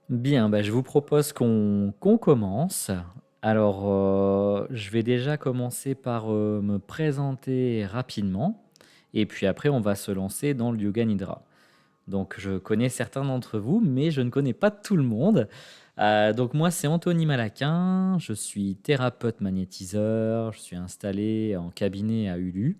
Bien, bah, je vous propose qu'on commence. Alors, je vais déjà commencer par, me présenter rapidement et puis après on va se lancer dans le yoga nidra. Donc je connais certains d'entre vous, mais je ne connais pas tout le monde. Donc moi, c'est Anthony Malaquin, je suis thérapeute magnétiseur, je suis installé en cabinet à Ulu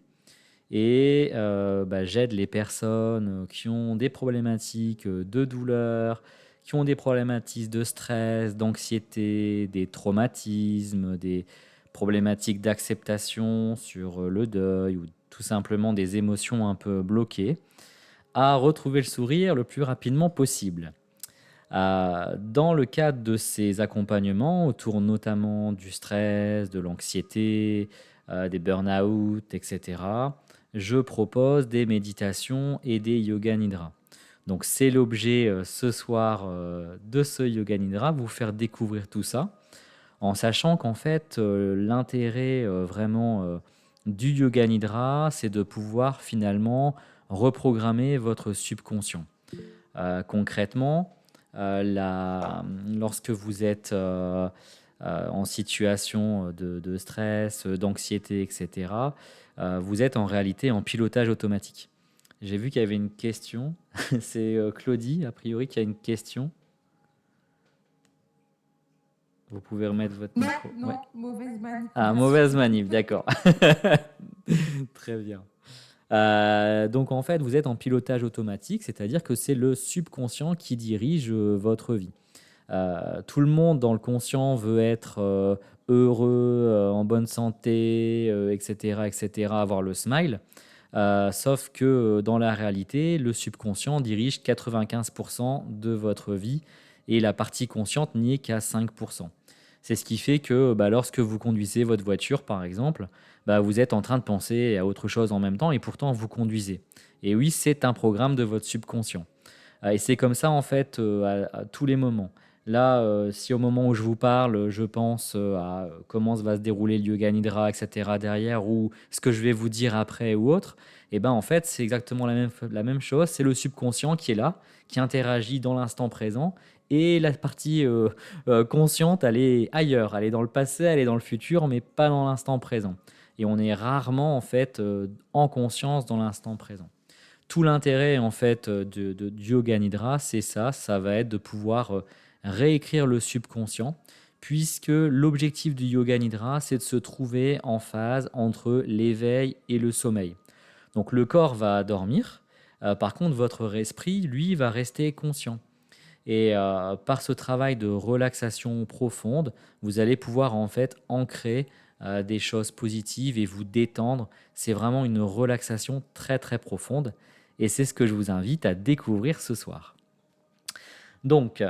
et bah, j'aide les personnes, qui ont des problématiques, de douleur, qui ont des problématiques de stress, d'anxiété, des traumatismes, des problématiques d'acceptation sur, le deuil ou tout simplement des émotions un peu bloquées, à retrouver le sourire le plus rapidement possible. Dans le cadre de ces accompagnements, autour notamment du stress, de l'anxiété, des burn-out, et cetera, je propose des méditations et des yoga nidra. Donc c'est l'objet, ce soir, de ce yoga nidra, vous faire découvrir tout ça, en sachant qu'en fait, l'intérêt, vraiment, du yoga nidra, c'est de pouvoir finalement reprogrammer votre subconscient. Concrètement, lorsque vous êtes en situation de stress, d'anxiété, etc., vous êtes en réalité en pilotage automatique. J'ai vu qu'il y avait une question. C'est Claudie, a priori, qui a une question. Vous pouvez remettre votre Non, micro. Ouais. non, mauvaise Ah, manipulation. mauvaise manip, d'accord. Très bien. Donc en fait, vous êtes en pilotage automatique, c'est-à-dire que c'est le subconscient qui dirige votre vie. Tout le monde dans le conscient veut être heureux, en bonne santé, etc., etc., avoir le smile. Sauf que dans la réalité, le subconscient dirige 95% de votre vie et la partie consciente n'y est qu'à 5%. C'est ce qui fait que bah, lorsque vous conduisez votre voiture, par exemple, bah, vous êtes en train de penser à autre chose en même temps et pourtant vous conduisez. Et oui, c'est un programme de votre subconscient. Et c'est comme ça en fait, à tous les moments. Là, si au moment où je vous parle, je pense, à comment va se dérouler le yoga nidra et cetera derrière ou ce que je vais vous dire après ou autre, et ben, en fait, c'est exactement la même chose. C'est le subconscient qui est là, qui interagit dans l'instant présent et la partie, consciente, elle est ailleurs. Elle est dans le passé, elle est dans le futur, mais pas dans l'instant présent et on est rarement en fait, en conscience dans l'instant présent. Tout l'intérêt en fait du yoga nidra, c'est ça, ça va être de pouvoir réécrire le subconscient, puisque l'objectif du yoga nidra, c'est de se trouver en phase entre l'éveil et le sommeil. Donc le corps va dormir, par contre votre esprit, lui, va rester conscient. Et par ce travail de relaxation profonde, vous allez pouvoir en fait ancrer des choses positives et vous détendre. C'est vraiment une relaxation très très profonde. Et c'est ce que je vous invite à découvrir ce soir. Donc,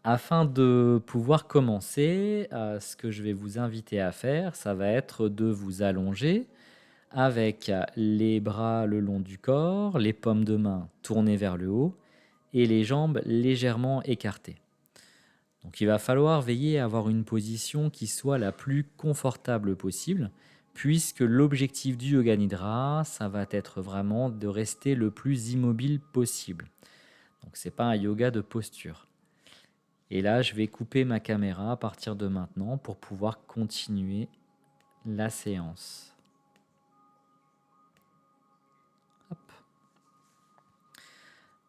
afin de pouvoir commencer, ce que je vais vous inviter à faire, ça va être de vous allonger avec les bras le long du corps, les paumes de main tournées vers le haut et les jambes légèrement écartées. Donc il va falloir veiller à avoir une position qui soit la plus confortable possible, puisque l'objectif du yoga nidra, ça va être vraiment de rester le plus immobile possible. Donc c'est pas un yoga de posture. Et là, je vais couper ma caméra à partir de maintenant pour pouvoir continuer la séance. Hop.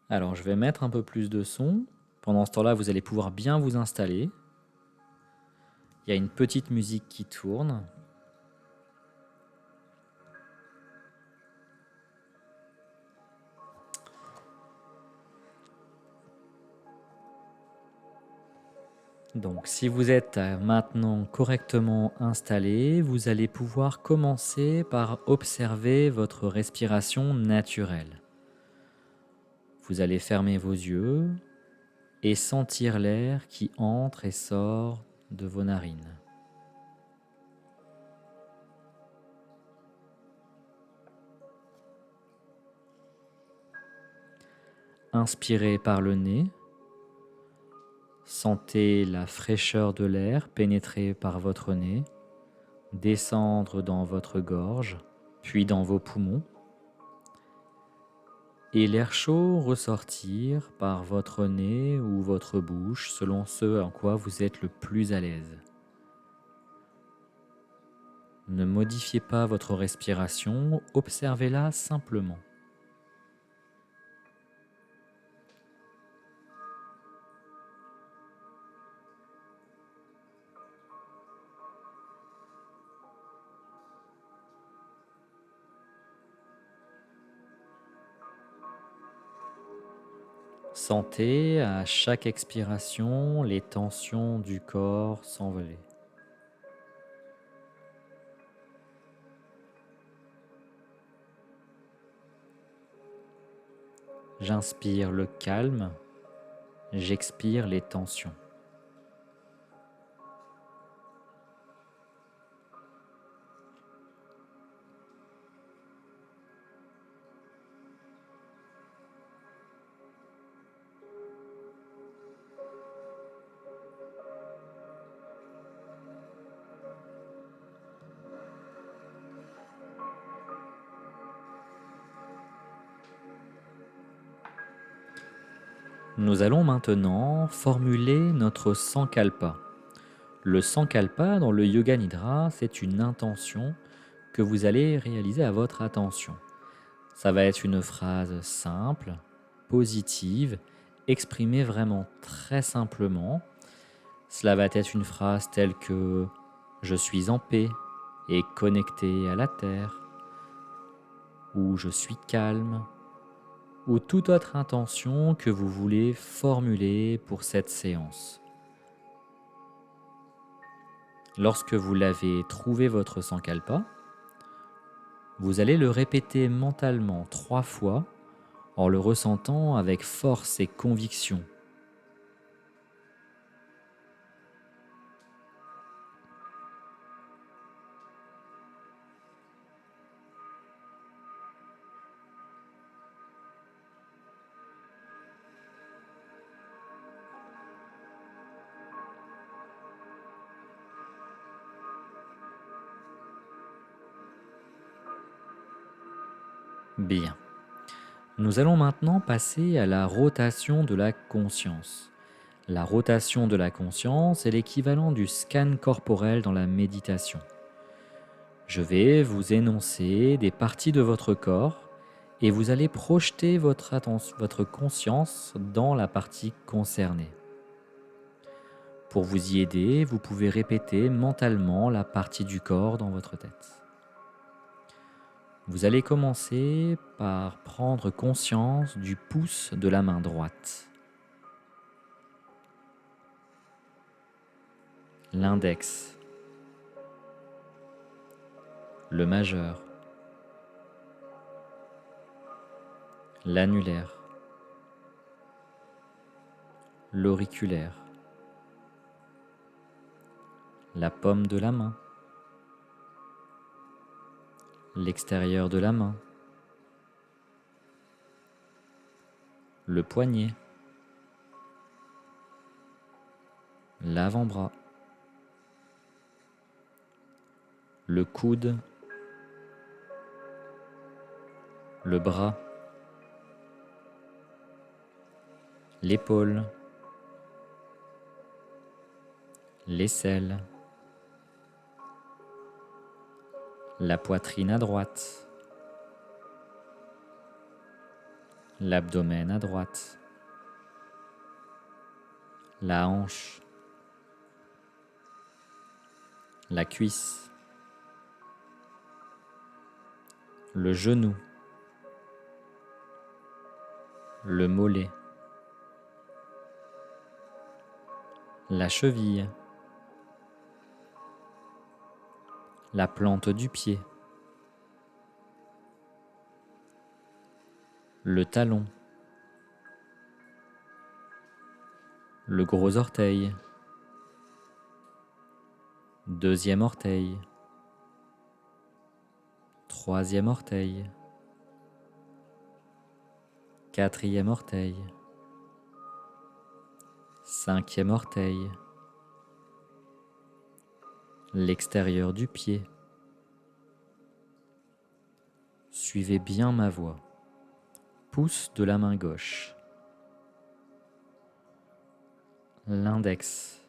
Alors, je vais mettre un peu plus de son. Pendant ce temps-là, vous allez pouvoir bien vous installer. Il y a une petite musique qui tourne. Donc, si vous êtes maintenant correctement installé, vous allez pouvoir commencer par observer votre respiration naturelle. Vous allez fermer vos yeux et sentir l'air qui entre et sort de vos narines. Inspirez par le nez. Sentez la fraîcheur de l'air pénétrer par votre nez, descendre dans votre gorge, puis dans vos poumons. et l'air chaud ressortir par votre nez ou votre bouche selon ce en quoi vous êtes le plus à l'aise. Ne modifiez pas votre respiration, observez-la simplement. Sentez à chaque expiration les tensions du corps s'envoler. J'inspire le calme, j'expire les tensions. Nous allons maintenant formuler notre sankalpa. Le sankalpa dans le yoga nidra, c'est une intention que vous allez réaliser à votre attention. Ça va être une phrase simple, positive, exprimée vraiment très simplement. Cela va être une phrase telle que je suis en paix et connecté à la terre, ou je suis calme, ou toute autre intention que vous voulez formuler pour cette séance. Lorsque vous l'avez trouvé votre sankalpa, vous allez le répéter mentalement 3 fois en le ressentant avec force et conviction. Bien. Nous allons maintenant passer à la rotation de la conscience. La rotation de la conscience est l'équivalent du scan corporel dans la méditation. Je vais vous énoncer des parties de votre corps et vous allez projeter votre conscience dans la partie concernée. Pour vous y aider, vous pouvez répéter mentalement la partie du corps dans votre tête. Vous allez commencer par prendre conscience du pouce de la main droite, l'index, le majeur, l'annulaire, l'auriculaire, la paume de la main, l'extérieur de la main, le poignet, l'avant-bras, le coude, le bras, l'épaule, l'aisselle, la poitrine à droite, l'abdomen à droite, la hanche, la cuisse, le genou, le mollet, la cheville, la plante du pied, le talon, le gros orteil, deuxième orteil, troisième orteil, quatrième orteil, cinquième orteil, l'extérieur du pied. Suivez bien ma voix. pouce de la main gauche, l'index,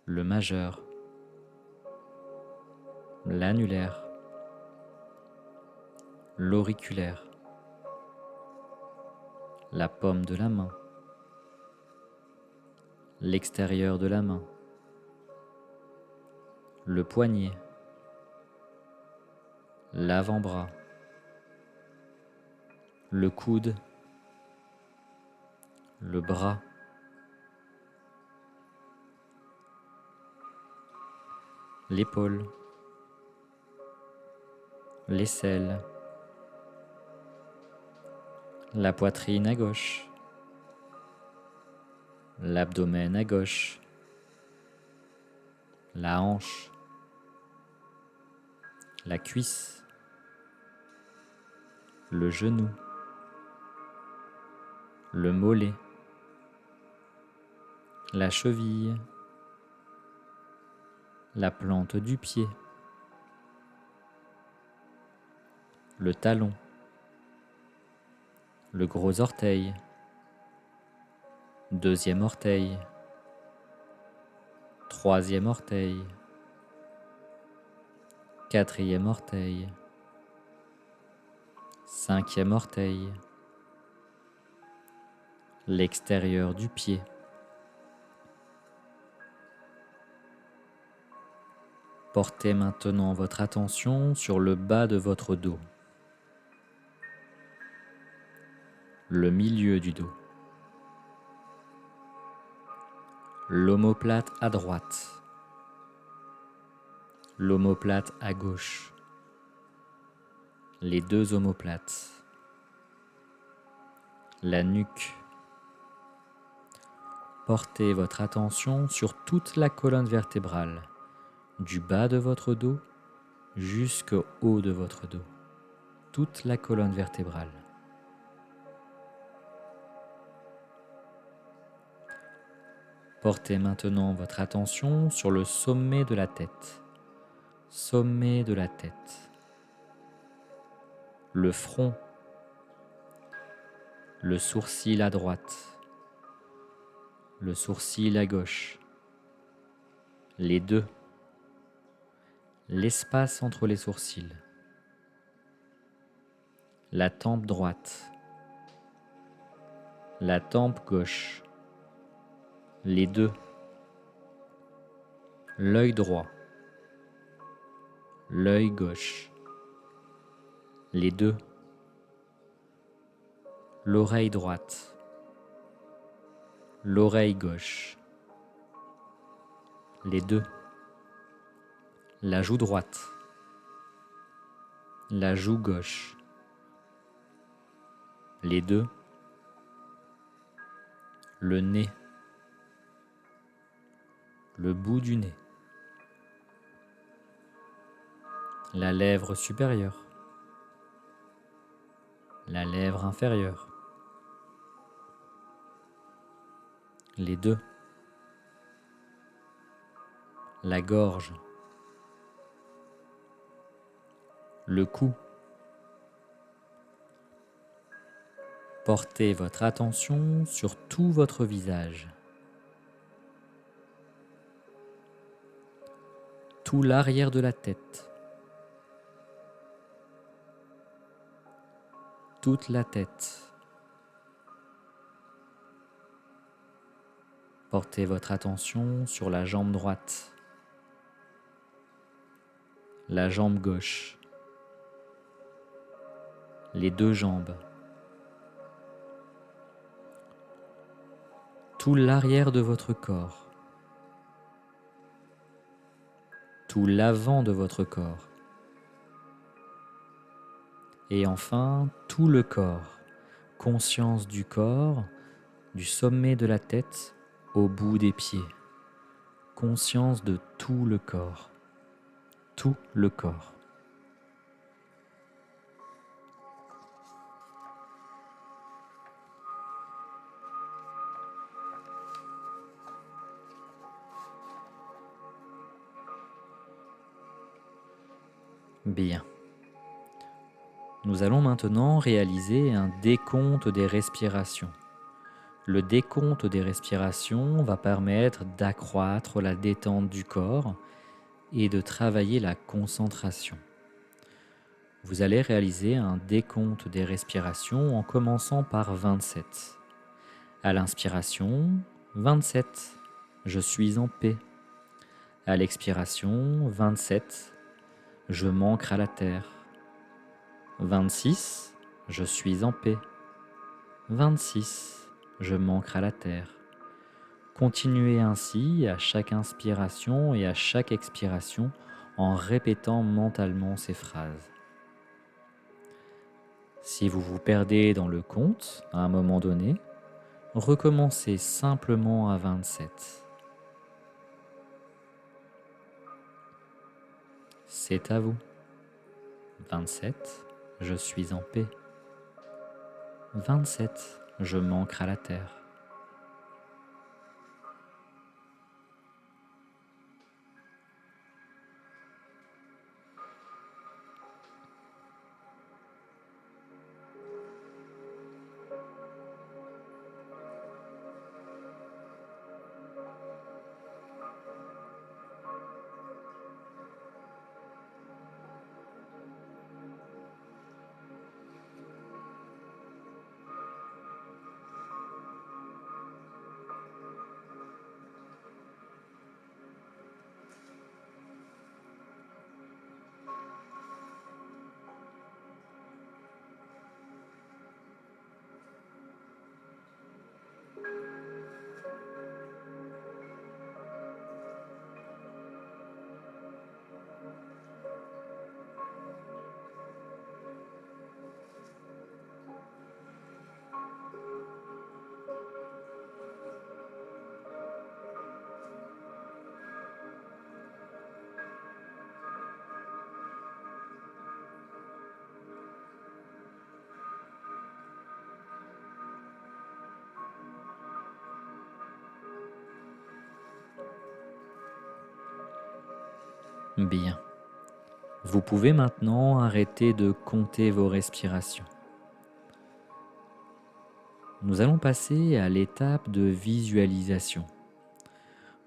le majeur, l'annulaire, l'auriculaire, la paume de la main, l'extérieur de la main, le poignet, l'avant-bras, le coude, le bras, l'épaule, l'aisselle, la poitrine à gauche, l'abdomen à gauche, la hanche, la cuisse, le genou, le mollet, la cheville, la plante du pied, le talon, le gros orteil, deuxième orteil, troisième orteil, quatrième orteil, cinquième orteil, l'extérieur du pied, portez maintenant votre attention sur le bas de votre dos, le milieu du dos, l'omoplate à droite, l'omoplate à gauche, les deux omoplates, la nuque. Portez votre attention sur toute la colonne vertébrale, du bas de votre dos jusqu'au haut de votre dos, toute la colonne vertébrale. Portez maintenant votre attention sur le sommet de la tête, sommet de la tête, le front, le sourcil à droite, le sourcil à gauche, les deux, l'espace entre les sourcils, la tempe droite, la tempe gauche, les deux, l'œil droit, l'œil gauche, les deux, l'oreille droite, l'oreille gauche, les deux, la joue droite, la joue gauche, les deux, le nez, le bout du nez, la lèvre supérieure, la lèvre inférieure, les deux, la gorge, le cou. Portez votre attention sur tout votre visage, tout l'arrière de la tête, toute la tête. Portez votre attention sur la jambe droite, la jambe gauche, les deux jambes, tout l'arrière de votre corps, tout l'avant de votre corps, et enfin tout le corps, conscience du corps, du sommet de la tête au bout des pieds, conscience de tout le corps, tout le corps. Bien. Nous allons maintenant réaliser un décompte des respirations. Le décompte des respirations va permettre d'accroître la détente du corps et de travailler la concentration. Vous allez réaliser un décompte des respirations en commençant par 27. À l'inspiration, 27. Je suis en paix. À l'expiration, 27. Je m'ancre à la terre. 26. Je suis en paix. 26. Je m'ancre à la terre. Continuez ainsi à chaque inspiration et à chaque expiration en répétant mentalement ces phrases. Si vous vous perdez dans le compte à un moment donné, recommencez simplement à 27. C'est à vous. 27. Je suis en paix. 27. Je m'ancre à la terre. Bien. Vous pouvez maintenant arrêter de compter vos respirations. Nous allons passer à l'étape de visualisation.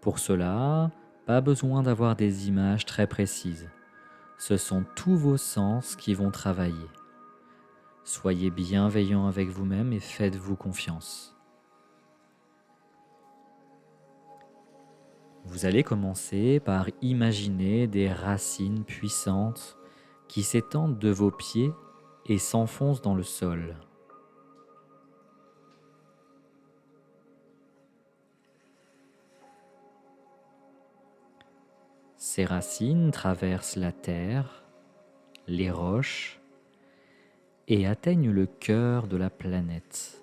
Pour cela, pas besoin d'avoir des images très précises. Ce sont tous vos sens qui vont travailler. Soyez bienveillant avec vous-même et faites-vous confiance. Vous allez commencer par imaginer des racines puissantes qui s'étendent de vos pieds et s'enfoncent dans le sol. Ces racines traversent la terre, les roches et atteignent le cœur de la planète.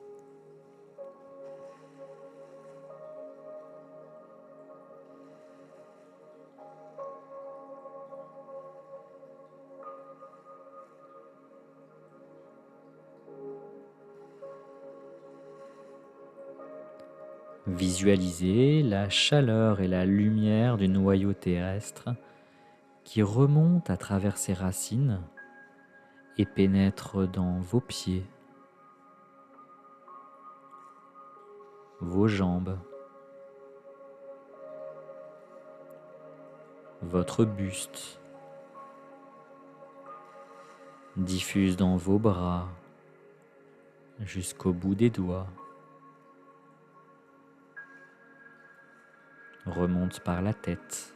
Visualisez la chaleur et la lumière du noyau terrestre qui remonte à travers ses racines et pénètre dans vos pieds, vos jambes, votre buste, diffuse dans vos bras jusqu'au bout des doigts, remonte par la tête.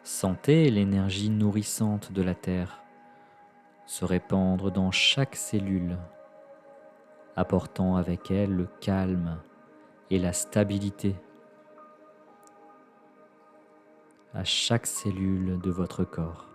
Sentez l'énergie nourrissante de la terre se répandre dans chaque cellule, apportant avec elle le calme et la stabilité à chaque cellule de votre corps.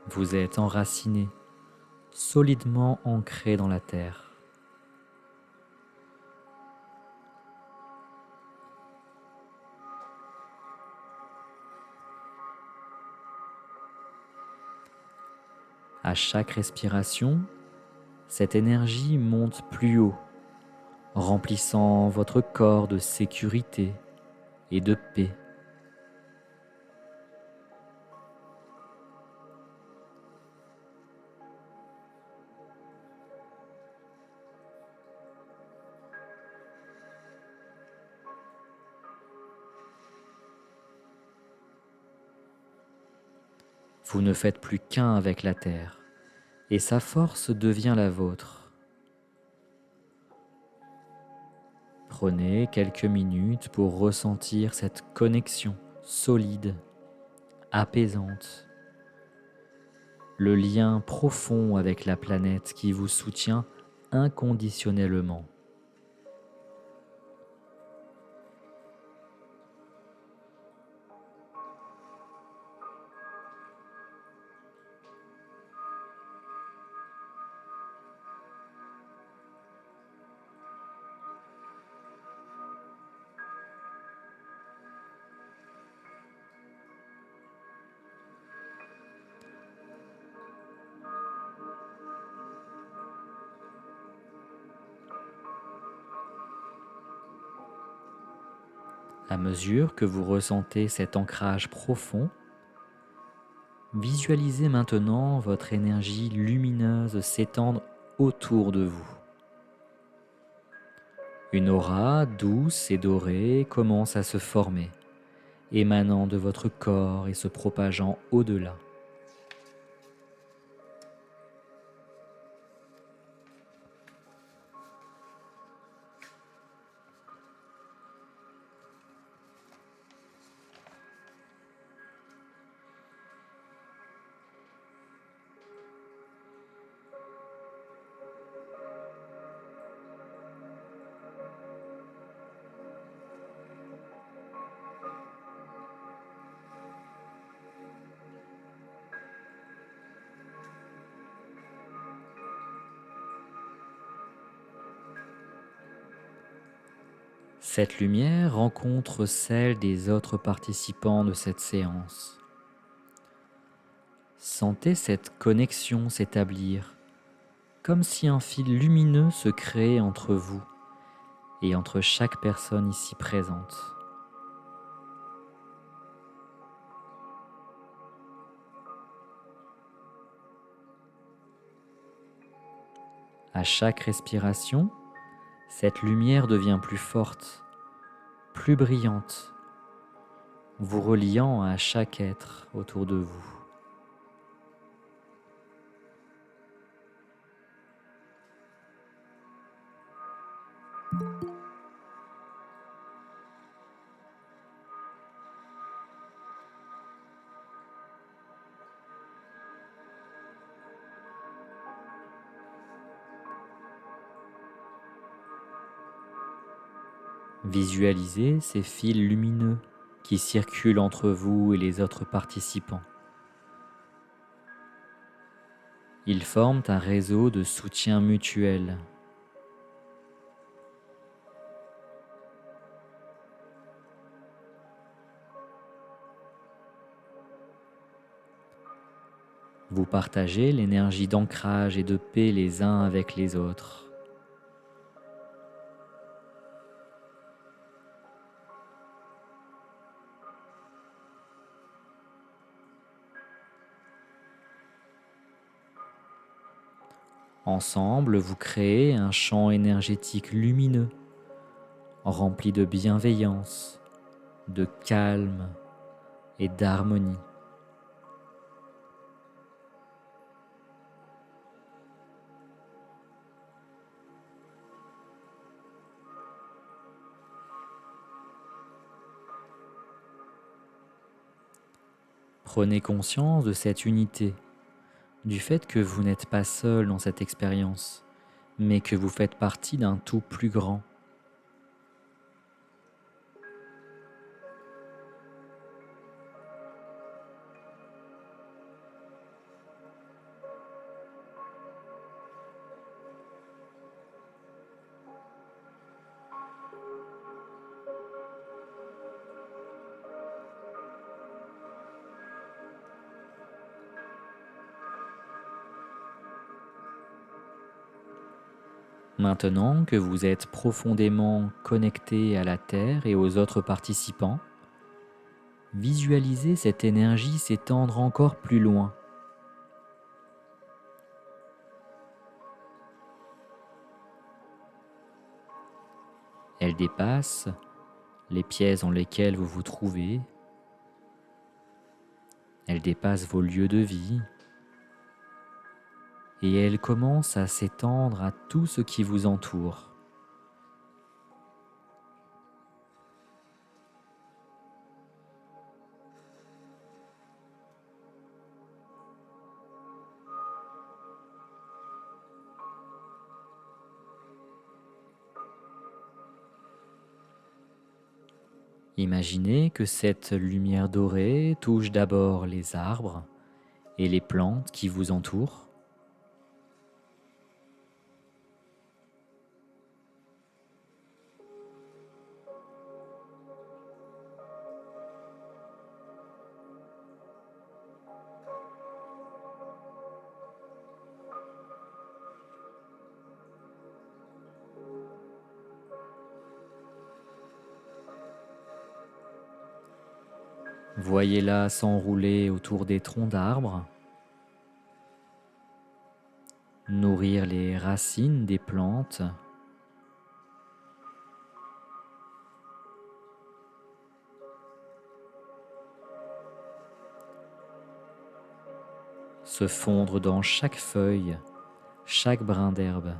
Vous êtes enraciné, solidement ancré dans la terre. À chaque respiration, cette énergie monte plus haut, remplissant votre corps de sécurité et de paix. Vous ne faites plus qu'un avec la terre, et sa force devient la vôtre. Prenez quelques minutes pour ressentir cette connexion solide, apaisante, le lien profond avec la planète qui vous soutient inconditionnellement. À mesure que vous ressentez cet ancrage profond, visualisez maintenant votre énergie lumineuse s'étendre autour de vous. Une aura douce et dorée commence à se former, émanant de votre corps et se propageant au-delà. Cette lumière rencontre celle des autres participants de cette séance. Sentez cette connexion s'établir, comme si un fil lumineux se créait entre vous et entre chaque personne ici présente. À chaque respiration, cette lumière devient plus forte, plus brillante, vous reliant à chaque être autour de vous. Visualisez ces fils lumineux qui circulent entre vous et les autres participants. Ils forment un réseau de soutien mutuel. Vous partagez l'énergie d'ancrage et de paix les uns avec les autres. Ensemble, vous créez un champ énergétique lumineux, rempli de bienveillance, de calme et d'harmonie. Prenez conscience de cette unité, du fait que vous n'êtes pas seul dans cette expérience, mais que vous faites partie d'un tout plus grand. Maintenant que vous êtes profondément connecté à la Terre et aux autres participants, visualisez cette énergie s'étendre encore plus loin. Elle dépasse les pièces dans lesquelles vous vous trouvez, elle dépasse vos lieux de vie et elle commence à s'étendre à tout ce qui vous entoure. Imaginez que cette lumière dorée touche d'abord les arbres et les plantes qui vous entourent. Voyez-la s'enrouler autour des troncs d'arbres, nourrir les racines des plantes, se fondre dans chaque feuille, chaque brin d'herbe.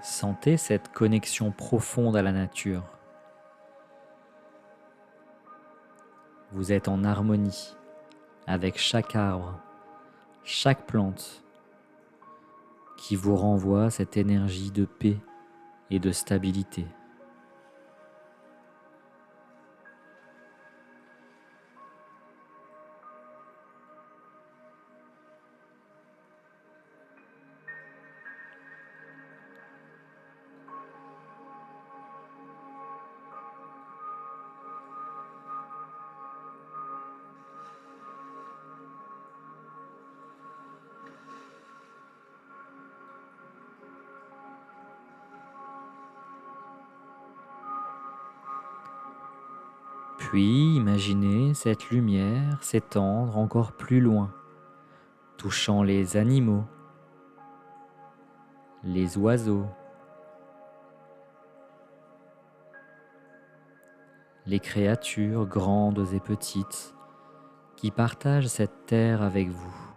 Sentez cette connexion profonde à la nature. Vous êtes en harmonie avec chaque arbre, chaque plante qui vous renvoie cette énergie de paix et de stabilité. Puis imaginez cette lumière s'étendre encore plus loin, touchant les animaux, les oiseaux, les créatures grandes et petites qui partagent cette terre avec vous.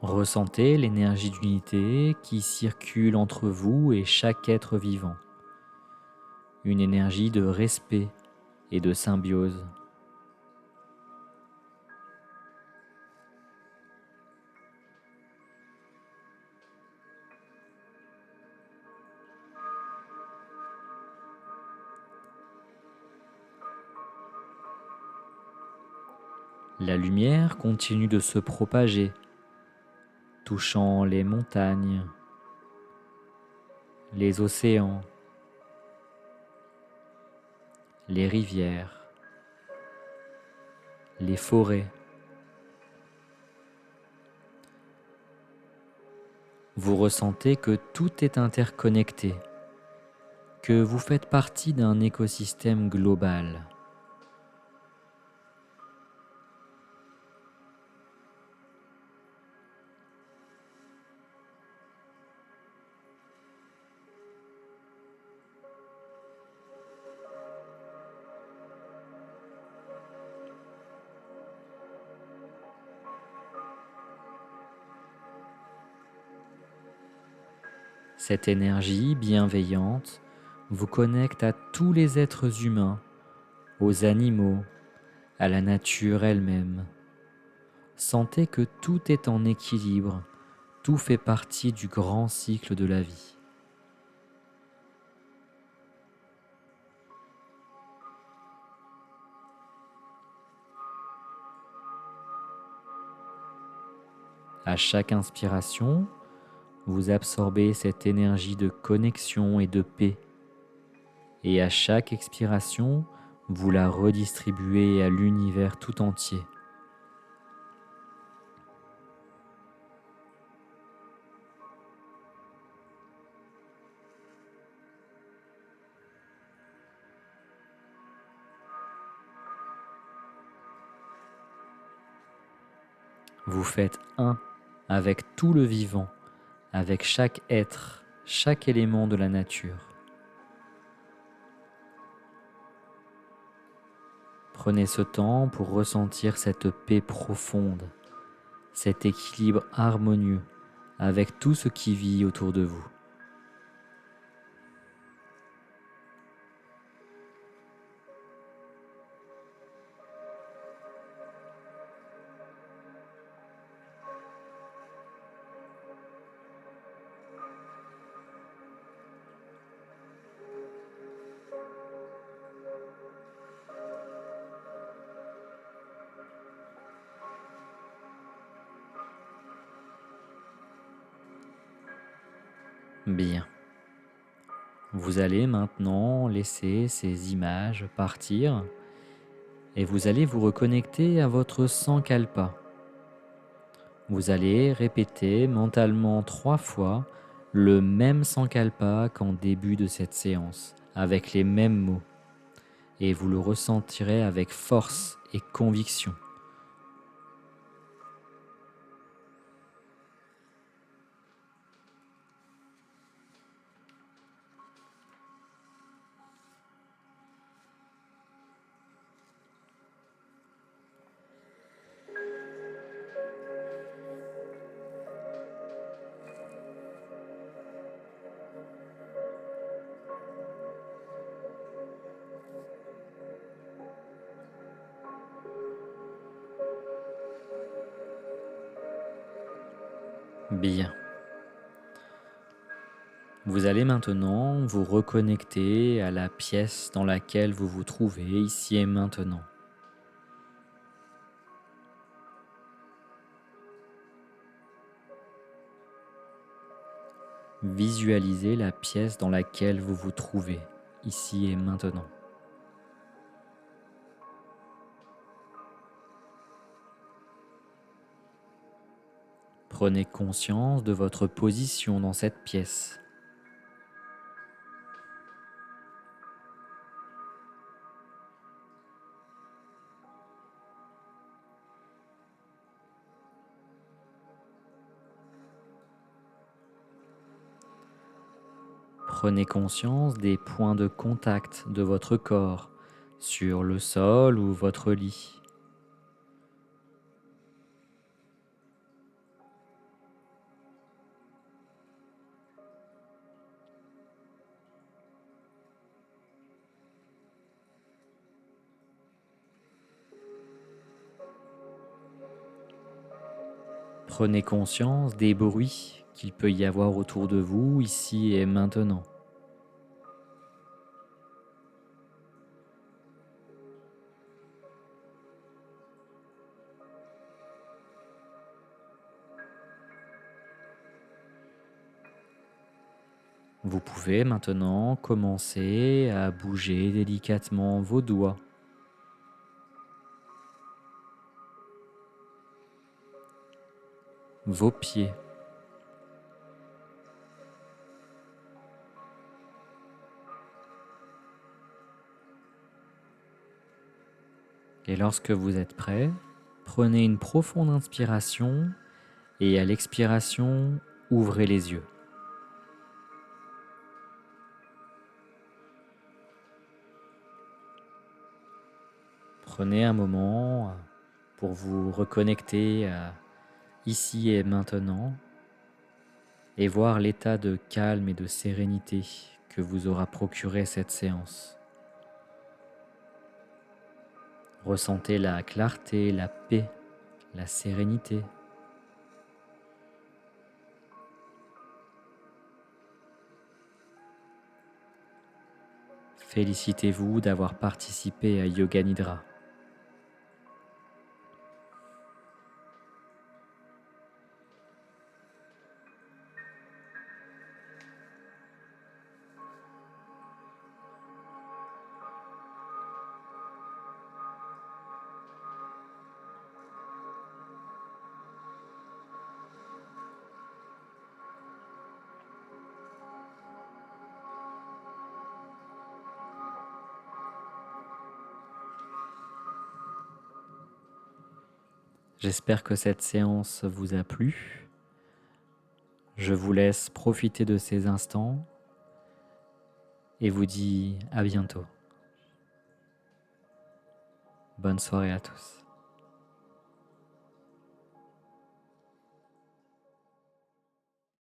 Ressentez l'énergie d'unité qui circule entre vous et chaque être vivant. Une énergie de respect et de symbiose. La lumière continue de se propager, touchant les montagnes, les océans, les rivières, les forêts. Vous ressentez que tout est interconnecté, que vous faites partie d'un écosystème global. Cette énergie bienveillante vous connecte à tous les êtres humains, aux animaux, à la nature elle-même. Sentez que tout est en équilibre, tout fait partie du grand cycle de la vie. À chaque inspiration, vous absorbez cette énergie de connexion et de paix. Et à chaque expiration, vous la redistribuez à l'univers tout entier. Vous faites un avec tout le vivant, avec chaque être, chaque élément de la nature. Prenez ce temps pour ressentir cette paix profonde, cet équilibre harmonieux avec tout ce qui vit autour de vous. Bien. Vous allez maintenant laisser ces images partir et vous allez vous reconnecter à votre sankalpa. Vous allez répéter mentalement 3 fois le même sankalpa qu'en début de cette séance, avec les mêmes mots, et vous le ressentirez avec force et conviction. Bien. Vous allez maintenant vous reconnecter à la pièce dans laquelle vous vous trouvez ici et maintenant. Visualisez la pièce dans laquelle vous vous trouvez ici et maintenant. Prenez conscience de votre position dans cette pièce. Prenez conscience des points de contact de votre corps sur le sol ou votre lit. Prenez conscience des bruits qu'il peut y avoir autour de vous ici et maintenant. Vous pouvez maintenant commencer à bouger délicatement vos doigts, vos pieds, et lorsque vous êtes prêt, prenez une profonde inspiration et à l'expiration, ouvrez les yeux. Prenez un moment pour vous reconnecter à ici et maintenant. et voir l'état de calme et de sérénité que vous aura procuré cette séance. Ressentez la clarté, la paix, la sérénité. Félicitez-vous d'avoir participé à Yoga Nidra. J'espère que cette séance vous a plu. Je vous laisse profiter de ces instants et vous dis à bientôt. Bonne soirée à tous.